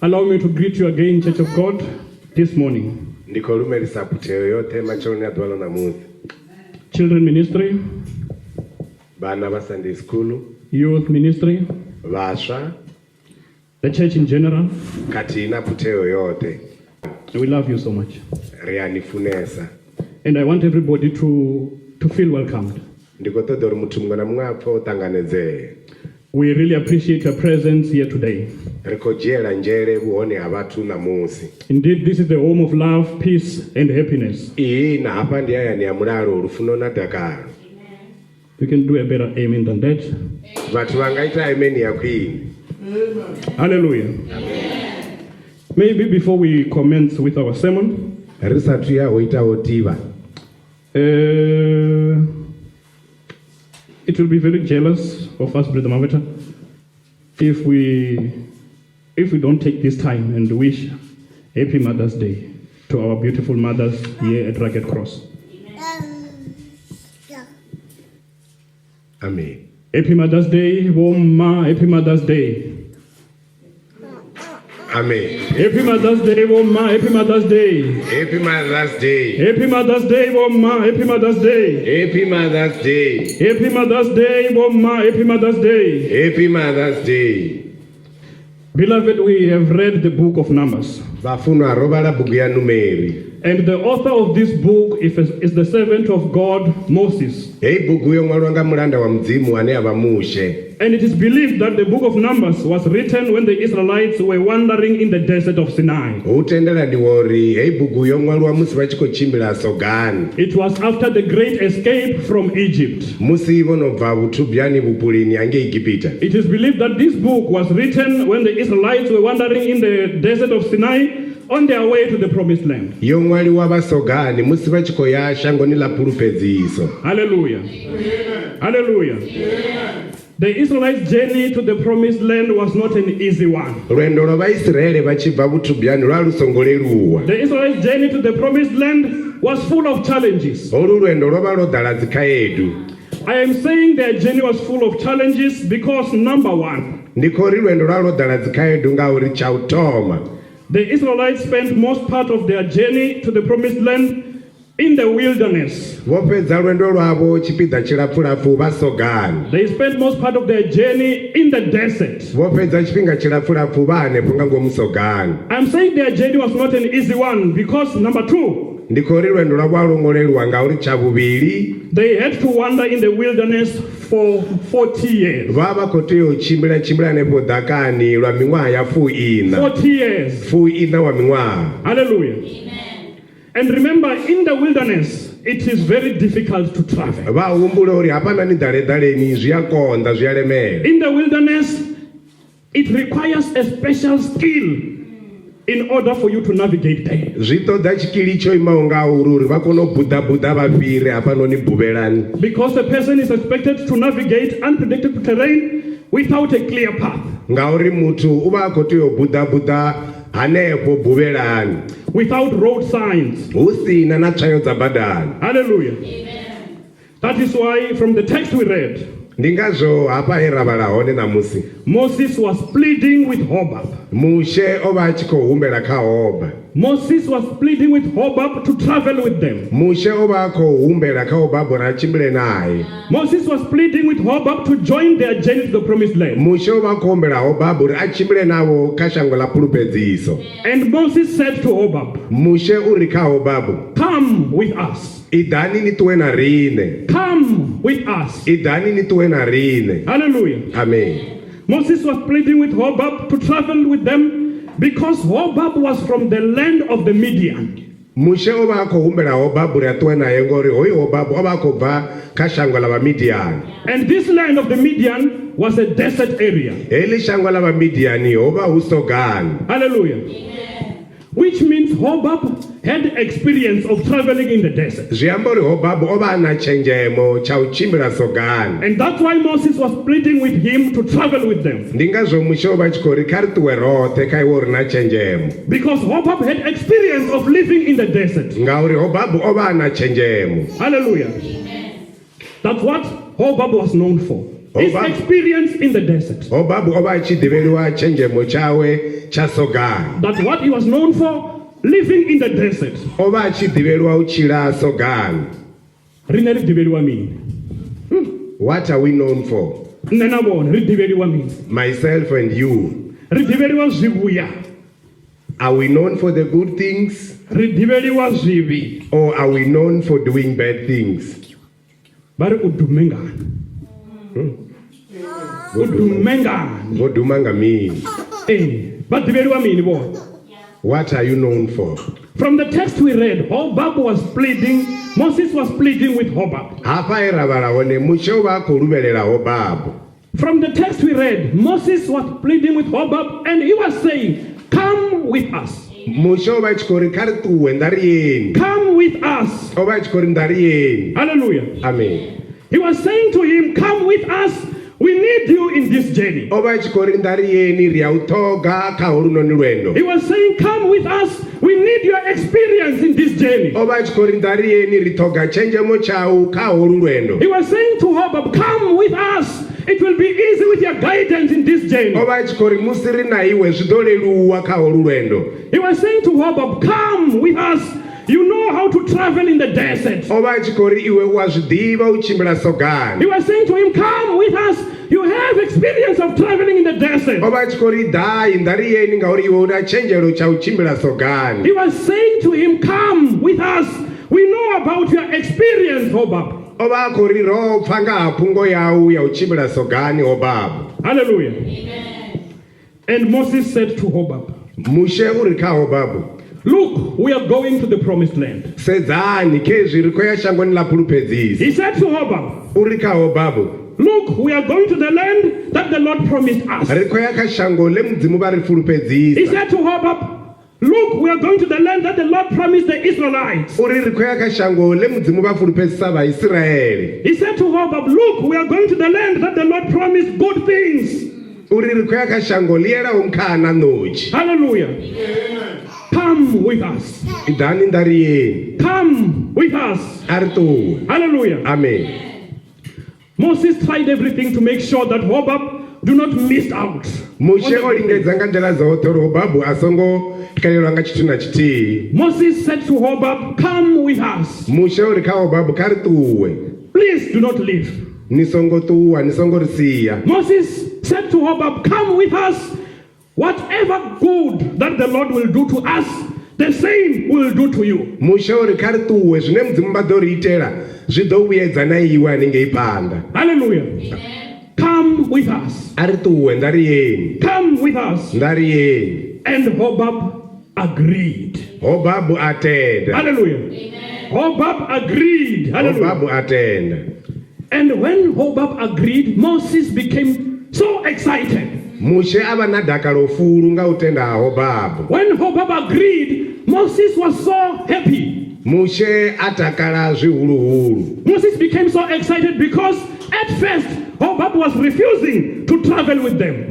Allow me to greet you again, Church of God, this morning. Children ministry, Sunday school, youth ministry, the church in general. We love you so much. And I want everybody to feel welcomed. We really appreciate your presence here today. Indeed, this is the home of love, peace, and happiness. You can do a better amen than that. Hallelujah. Amen. Maybe before we commence with our sermon, it will be very jealous of us, Brother Maveta, if we don't take this time and wish Happy Mother's Day to our beautiful mothers here at Rugged Cross. Amen. Happy Mother's Day, Woma. Happy Mother's Day. Amen. Happy Mother's Day, Woma. Happy Mother's Day. Happy Mother's Day. Happy Mother's Day, Woma. Happy Mother's Day. Happy Mother's Day. Happy Mother's Day, Woma. Happy Mother's Day. Happy Mother's Day. Beloved, we have read the book of Numbers. And the author of this book is the servant of God, Moses. And it is believed that the book of Numbers was written when the Israelites were wandering in the desert of Sinai. It was after the great escape from Egypt. It is believed that this book was written when the Israelites were wandering in the desert of Sinai on their way to the promised land. Hallelujah. Amen. Hallelujah. Amen. The Israelites' journey to the promised land was not an easy one. The Israelites' journey to the promised land was full of challenges. I am saying their journey was full of challenges because, number one, the Israelites spent most part of their journey to the promised land in the wilderness. They spent most part of their journey in the desert. I'm saying their journey was not an easy one because, number two, they had to wander in the wilderness for 40 years. 40 years. Hallelujah. Amen. And remember, in the wilderness, it is very difficult to travel. In the wilderness, it requires a special skill in order for you to navigate there. Because a person is expected to navigate unpredictable terrain without a clear path. Without road signs. Hallelujah. Amen. That is why from the text we read, Moses was pleading with Hobab. Moses was pleading with Hobab to travel with them. Moses was pleading with Hobab to join their journey to the promised land. And Moses said to Hobab, come with us. Come with us. Hallelujah. Amen. Moses was pleading with Hobab to travel with them because Hobab was from the land of the Midian. And this land of the Midian was a desert area. Hallelujah. Which means Hobab had experience of traveling in the desert. And that's why Moses was pleading with him to travel with them. Because Hobab had experience of living in the desert. Hallelujah. That's what Hobab was known for. his experience in the desert. Hobabu oba achidhiveliwa chenjemo chawe cha Sogani. That what he was known for, living in the desert. Oba achidhiveliwa uchila Sogani. What are we known for? Myself and you. Are we known for the good things? Or are we known for doing bad things? Godumanga mean. What are you known for? From the text we read, Hobab was pleading, Moses was pleading with Hobab. From the text we read, Moses was pleading with Hobab and he was saying, come with us. Come with us. Hallelujah. Amen. He was saying to him, come with us. We need you in this journey. He was saying, come with us. We need your experience in this journey. He was saying to Hobab, come with us. It will be easy with your guidance in this journey. He was saying to Hobab, come with us. You know how to travel in the desert. He was saying to him, come with us. You have experience of traveling in the desert. He was saying to him, come with us. We know about your experience, Hobab. Hallelujah. Amen. And Moses said to Hobab, look, we are going to the promised land. He said to Hobab, look, we are going to the land that the Lord promised us. He said to Hobab, look, we are going to the land that the Lord promised the Israelites. He said to Hobab, look, we are going to the land that the Lord promised good things. Hallelujah. Amen. Come with us. Come with us. Hallelujah. Amen. Moses tried everything to make sure that Hobab do not miss out. Moses said to Hobab, come with us. Please do not leave. Moses said to Hobab, come with us. Whatever good that the Lord will do to us, the same will do to you. Hallelujah. Amen. Come with us. Come with us. And Hobab agreed. Hallelujah. Amen. Hobab agreed. Hallelujah. And when Hobab agreed, Moses became so excited. When Hobab agreed, Moses was so happy. Moses became so excited because at first Hobab was refusing to travel with them.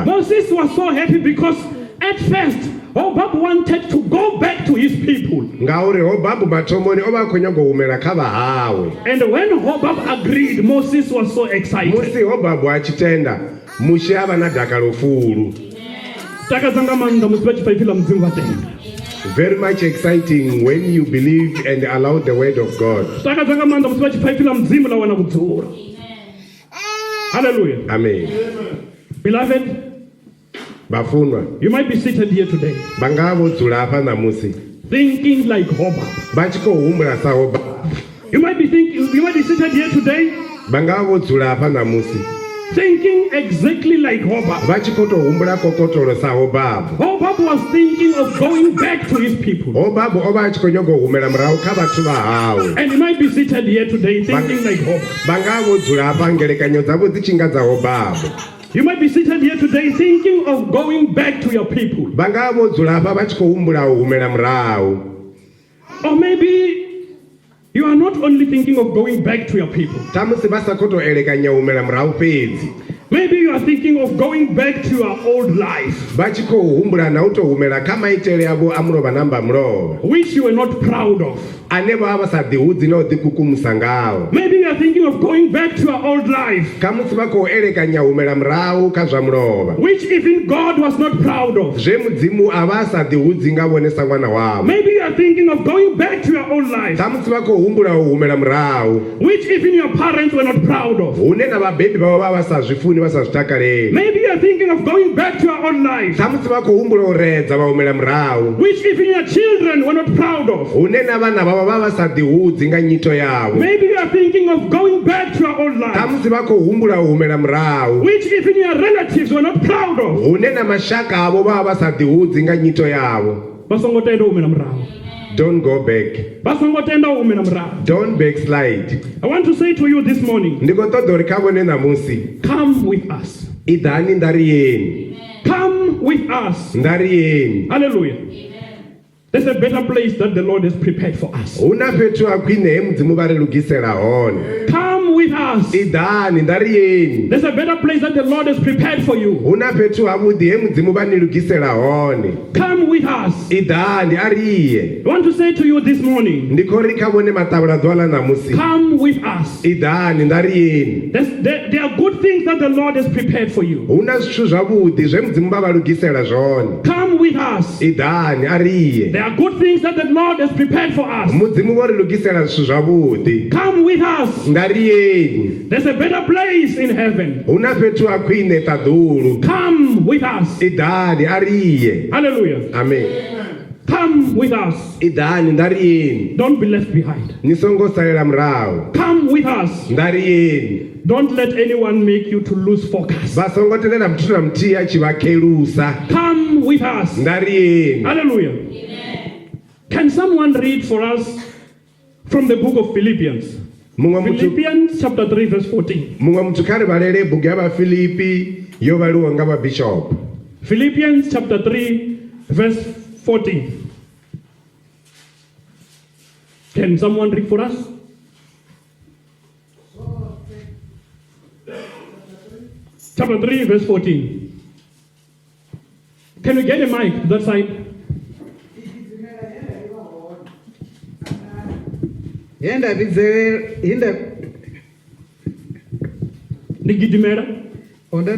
Moses was so happy because at first Hobab wanted to go back to his people. And when Hobab agreed, Moses was so excited. Very much exciting when you believe and allow the word of God. Hallelujah. Amen. Beloved, you might be seated here today thinking like Hobab. You might be seated here today thinking exactly like Hobab. Hobab was thinking of going back to his people. And you might be seated here today thinking like Hobab. You might be seated here today thinking of going back to your people. Or maybe you are not only thinking of going back to your people. Maybe you are thinking of going back to your old life, which you were not proud of. ane vha vha sa ḓihudzi na u ḓikukumusa ngao. Maybe you are thinking of going back to your old life, Kha musi vha khou elekanya humela murahu kha zwa mulovha, which even God was not proud of. zwe mudzimu a vha sa ḓihudzi nga vhone sa ṅwana wavho. Maybe you are thinking of going back to your old life, Kha musi vha khou humbula u humela murahu, which even your parents were not proud of. hune na vhabebi vhavho vha vha sa zwi funi, vha sa zwi takaleli. Maybe you are thinking of going back to your old life, Kha musi vha khou humbula u redza vha humela murahu, which even your children were not proud of. hune na vhana vhavho vha vha sa ḓihudzi nga nyito yavho. Maybe you are thinking of going back to your old Kha life, musi vha khou humbula u humela murahu, which even your relatives were not proud of. hune na mashaka avho vha vha sa ḓihudzi nga nyito yavho. Basongotenda umela murahu. Don't go back. Basongotenda umela murahu. Don't backslide. I want to say to you this morning, Ndi khou ṱoḓa uri kha vhone ṋamusi, come with us. i ḓani ndariyeni, Come with us. ndariyeni. Hallelujah. There's a better place that the Lord has prepared for us. Hu na fhethu ha khwine he mudzimu vha ri lugisela hone. Come with us. I ḓani ndariyeni. There's a better place that the Lord has prepared for you. Hu na fhethu havhuḓi he mudzimu vha ni lugisela hone. Come with us. I ḓani a riye. I want to say to you this morning, Ndi khou ri kha vhone maṱavhula ḓuvha ḽa ṋamusi, come with us. i ḓani ndariyeni. There are good things that the Lord has prepared for you. Hu na zwithu zwavhuḓi zwe mudzimu vha vha lugisela zwone. Come with us. I ḓani a riye. There are good things that the Lord has prepared for us. Mudzimu vho ri lugisela zwithu zwavhuḓi. Come with us. Ndariyeni. There's a better place in heaven. Hu na fhethu ha khwine ṱaḓulu. Come with us. I ḓani a riye. Hallelujah. Amen. Come with us. I ḓani ndariyeni. Don't be left behind. Ni songo salela murahu. Come with us. Ndariyeni. Don't let anyone make you to lose focus. Vha songo tendela muthu na muthihi a tshi vha khelusa. Come with us. Ndariyeni. Hallelujah. Can someone read for us from the book of Philippians? Muṅwe muthu Philippians chapter 3 verse 14. muṅwe muthu kha ri vhalele bugu ya vhafilipi yo vhaliwa nga vhabishop. Philippians chapter 3 verse 14. Can someone read for us? Chapter 3 verse 14. Can we get a mic to that side? Ndigidimera. Onda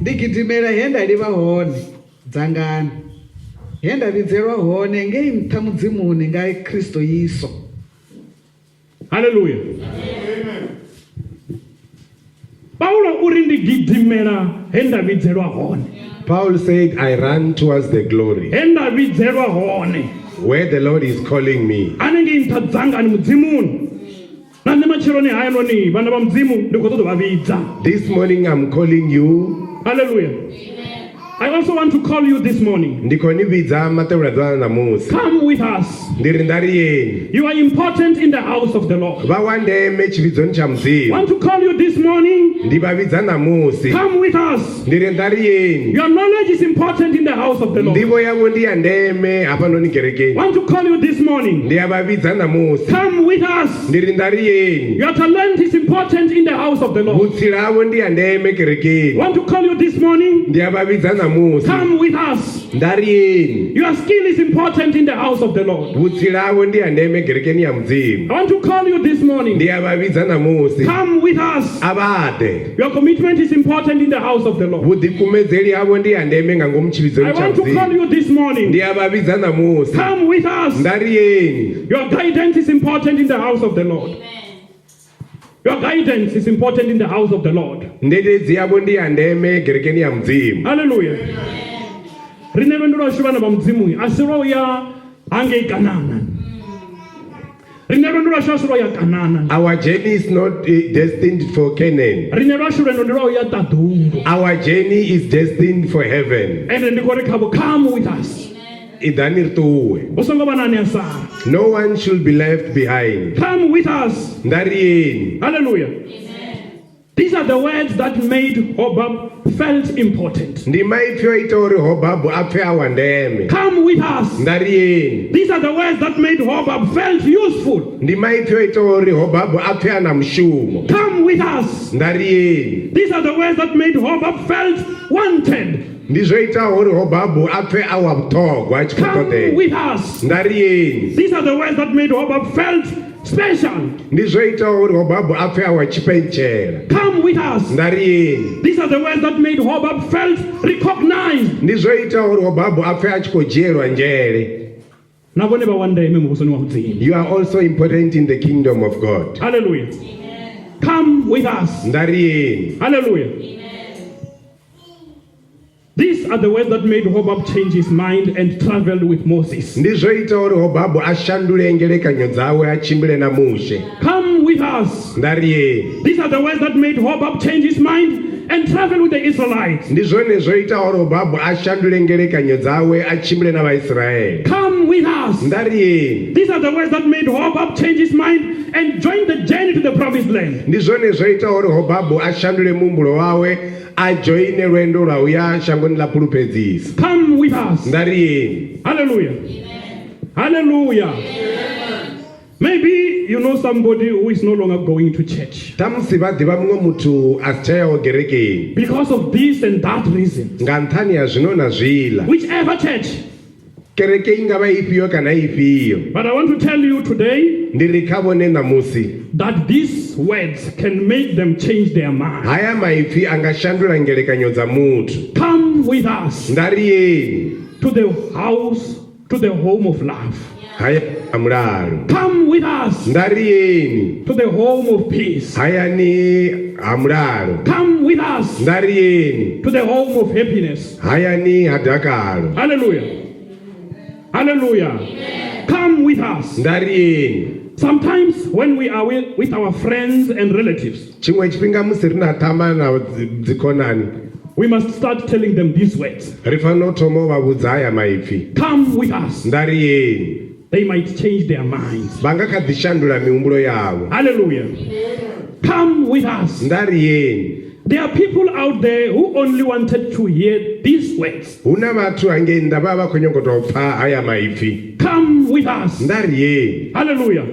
ndigidimera henda liva hone dzangani henda vidzelwa hone ngei nṱha mudzimuni nga Kristo Yesu. Hallelujah. Paulo uri ndigidimera henda vidzelwa hone. Paul said, I run towards the glory Henda vidzelwa hone. where the Lord is calling me. Anenge nṱha dzangani mudzimuni. Na nṋe matshiloni haya noni vhana vha mudzimu ndi khou ṱoḓa vha vhidza. This morning I'm calling you. Hallelujah. I also want to call you this morning. Ndi khou ni vhidza maṱevhula ḓuvha ḽa ṋamusi. Come with us. Ndi ri ndariyeni. You are important in the house of the Lord. Vha wa ndeme tshivhidzoni tsha I mudzimu. want to call you this morning. Ndi vha vhidza ṋamusi. Come with us. Ndi ri ndariyeni. Your knowledge is important in the house of the Lord. Nḓivho yavho ndi ya ndeme hafhanoni I kerekeni. want to call you this morning. Ndi ya vha vhidza ṋamusi. Come with us. Ndi ri ndariyeni. Your talent is important in the house of the Lord. Vhutsila havho ndi ya ndeme I kerekeni. want to call you this morning. Ndi ya vha vhidza ṋamusi. Come with us. Ndariyeni. Your skill is important in the house of the Lord. Vhutsila havho ndi ya ndeme kerekeni ya mudzimu. I want to call you this morning. Ndi ya vha vhidza ṋamusi. Come with us. A vha ḓe. Your commitment is important in the house of the Lord. Vhuḓikumedzeli havho ndi ya ndeme nga ngomu I tshivhidzoni tsha want to call mudzimu. you this Ndi morning. ya vha vhidza ṋamusi. Come with us. Ndariyeni. Your guidance is important in the house of the Lord. Your guidance is important in the house of the Lord. Ndededzi yavho ndi ya ndeme kerekeni ya mudzimu. Hallelujah. Rine vhendo lwashu vhana vha mudzimu asi lwo ya hangei Kanana. Rine lwendo lwashu asi lwo ya Kanana. Our journey is not destined for Canaan. Rine lwashu lwendo ndi lwo ya Ṱaḓulu. Our journey is destined for heaven. Ende ndi khou ri khavho come with us. I ḓani ri ṱuwe. Hu songo vha na ane a sala. No one should be left behind. Come with us. Ndariyeni. Hallelujah. These are the words that made Hobab felt important. Ndi maipfi o ita uri Hobabu a pfe a wa ndeme. Come with us. Ndariyeni. These are the words that made Hobab felt useful. Ndi maipfi o ita uri Hobabu a pfe a na mushumo. Come with us. Ndariyeni. These are the words that made Hobab felt wanted. ndizvoita uri Hobab apfe awa vhuṱhogwa a tshi khou Come ṱoḓea. with us. Ndariyeni. These are the words that made Hobab felt special. Ndizvoita uri Hobab apfe awa chipentshela. Come with us. Ndariyeni. These are the words that made Hobab felt recognized. Ndizvoita uri Hobab apfe a tshi khou dzhielwa nzhele. Na vone va one day muvusoni wa Mudzimu. You are also important in the kingdom of God. Hallelujah. Come with us. Ndariyeni. Hallelujah. These are the words that made Hobab change his mind and travel with Moses. Ndizvoita uri Hobab ashandure ngelekanyo dzawe achimbire na Moshe. Come with us. Ndariyeni. These are the words that made Hobab change his mind and travel with the Israelites. Ndizvone zvoita uri Hobab ashandure ngelekanyo dzawe achimbire na vaIsraeri. Come with us. Ndariyeni. These are the words that made Hobab change his mind and join the journey to the promised land. Ndizvone zvoita uri Hobab ashandure mumbulo wawe ajoine rwendo rwauya shangoni lapulupedzisa. Come with us. Ndariyeni. Hallelujah. Hallelujah. Maybe you know somebody who is no longer going to church Tamusiva diva mumwe muthu asichayawo gerekeni. because of this and that reason. Nga nthani ya zvino na zvila. Whichever church. Kereke ingava ipiyo kana ipiyo. But I want to tell you today Ndiri kavone namusi. that these words can make them change their mind. Haya maipfi angashandura ngelekanyo dza muthu. Come with us Ndariyeni. to the house, to the home of love. Haya amulalo. Come with us Ndariyeni. to the home of peace. Haya ni amulalo. Come with us Ndariyeni. to the home of happiness. Haya ni hadakalo. Hallelujah. Hallelujah. Come with us. Ndariyeni. Sometimes when we are with our friends and relatives, Chimwe chipinga musiri na tama na dzikonani. we must start telling them these words. Rifano tomo vavudza haya maipfi. Come with us. Ndariyeni. They might change their minds. Vangakadzishandura miumbulo yavo. Hallelujah. Come with us. Ndariyeni. There are people out there who only wanted to hear these words. Huna vatu angenda vava kunyongotopfa haya maipfi. Come with us. Ndariyeni. Hallelujah.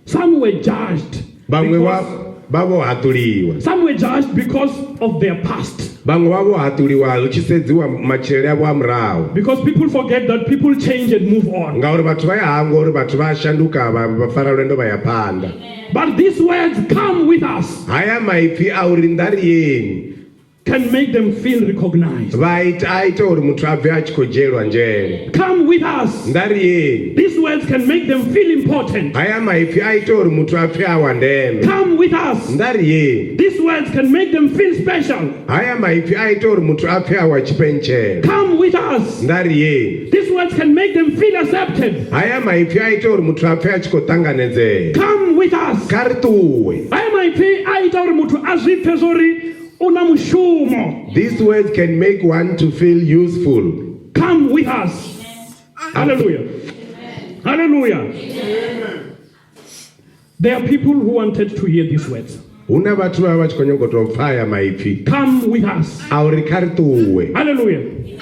Some were judged. Vamwe Because, vavo hatuliwa. some were judged because of their past. Vamwe vavo hatuliwa uchisedziwa machirere avo amurawo. Because people forget that people change and move on. Ngauri vatu vayahangwa uri vatu vashanduka vafara rwendo vayapanda. But these words, come with us, Haya maipfi auri ndariyeni. can make them feel recognized. Aita uri muthu abve achikojerwa njere. Come with us. Ndariyeni. These words can make them feel important. Haya maipfi aita uri muthu apfe awa ndeme. Come with us. Ndariyeni. These words can make them feel special. Haya maipfi aita uri muthu apfe awa chipenchero. Come with us. Ndariyeni. These words can make them feel accepted. Haya maipfi aita uri muthu apfe achikotanganedzera. Come with us. Karituwe. I might pay aita uri muthu azvipfe zori una mushumo. These words can make one to feel useful. Come with us. Hallelujah. Hallelujah. There are people who wanted to hear these words. Huna vatu vava vachikonyongotopfa haya maipfi. Come with us. Auri karituwe. Hallelujah.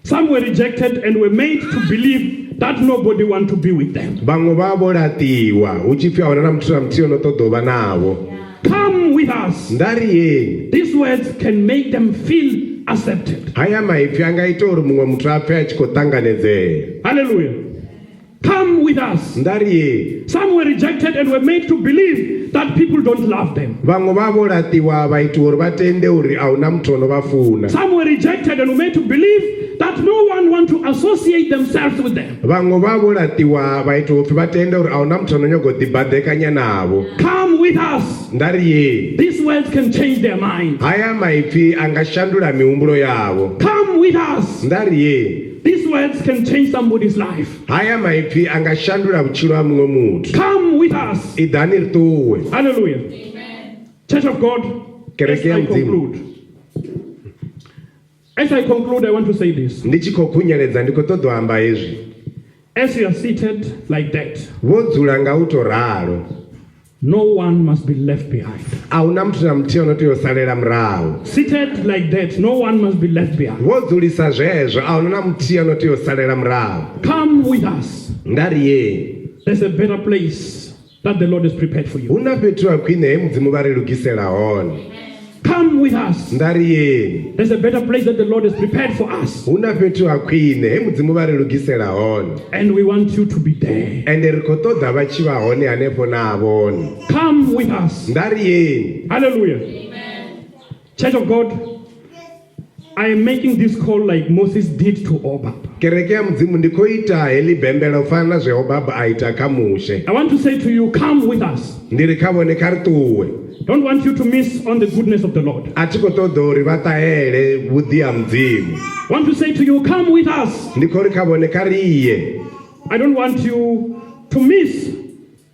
Some were rejected and were made to believe that nobody want to be with them. Vamwe vavoratiwa uchipfi auna na muthu na muthiyo unotodova navo. Come with us. Ndariyeni. These words can make them feel accepted. Haya maipfi angaita uri mumwe muthu apfe achikotanganedzera. Hallelujah. Come with us. Ndariyeni. Some were rejected and were made to believe that people don't love them. Vamwe vavoratiwa vaiti uri vatende uri auna muthu unovafuna. Some were rejected and were made to believe that no one want to associate themselves with them. Vamwe vavoratiwa vaiti upfi vatende uri auna muthu unonyogodhibhadhekanya navo. Come with us. Ndariyeni. These words can change their mind. Haya maipfi angashandura miumbulo yavo. Come with us. Ndariyeni. These words can change somebody's life. Haya maipfi angashandura vuchiro wa mumwe muthu. Come with us. Idhani rituwe. Hallelujah. Church of God, as I conclude. As I conclude, I want to say this. Ndichikokunyeredza ndikotodohamba izvi. As you are seated like that, Vodzula ngautoraro. no one must be left behind. Auna muthu na muthiyo unotoyosalela murawo. Seated like that, no one must be left behind. Vodzulisa zvezvo auna na muthiyo unotoyosalela murawo. Come with us. Ndariyeni. There's a better place that the Lord has prepared for you. Huna fhethu hakhwine he mudzimu varerukisela hone. Come with us. ndariyeni There's a better place that the Lord has prepared for us. huna fhethu ha khwine he mudzimu vha ri lugisela hone And we want you to be there. ende ri khou ṱoḓa vha tshi vha hone hanefho na vhone Come with us. ndariyeni. Hallelujah. Church of God, I am making this call like Moses did to Obab. kereke ya mudzimu ndi khou ita heḽi bembela u fana na zwe Obab a ita kha Mushe. I want to say to you, come with us. ndi ri kha vhone kha ri ṱuwe. Don't want you to miss on the goodness of the Lord. a thi khou ṱoḓa uri vha ṱahele vhuḓi ha mudzimu. Want to say to you, come with us. ndi khou ri kha vhone kha ri iye. I don't want you to miss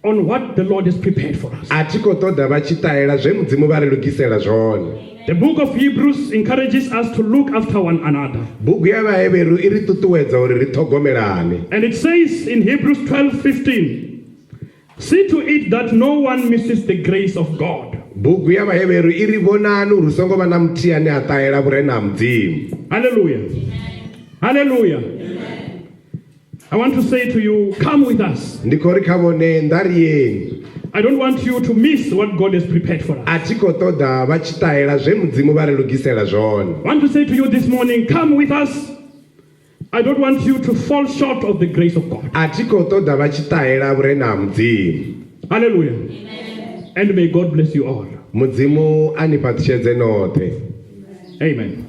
on what the Lord has prepared for us. a thi khou ṱoḓa vha tshi ṱahela zwe mudzimu vha ri lugisela zwone. The book of Hebrews encourages us to look after one another. bugu ya vhaheberu i ri ṱuṱuwedza uri ri ṱhogomelane. And it says in Hebrews 12:15, see to it that no one misses the grace of God. bugu ya vhaheberu i ri vhonani uri hu songo vha na muthihi ane a ṱahela vhurena ha mudzimu. Hallelujah. Hallelujah. I want to say to you, come with us. ndi khou ri kha vhone ndariyeni. I don't want you to miss what God has prepared for us. a thi khou ṱoḓa vha tshi ṱahela zwe mudzimu vha ri lugisela zwone. I want to say to you this morning, come with us. I don't want you to fall short of the grace of God. a thi khou ṱoḓa vha tshi ṱahela vhurena ha mudzimu. Hallelujah. And may God bless you all. mudzimu a ni fhaṱushedze noṱhe. Amen.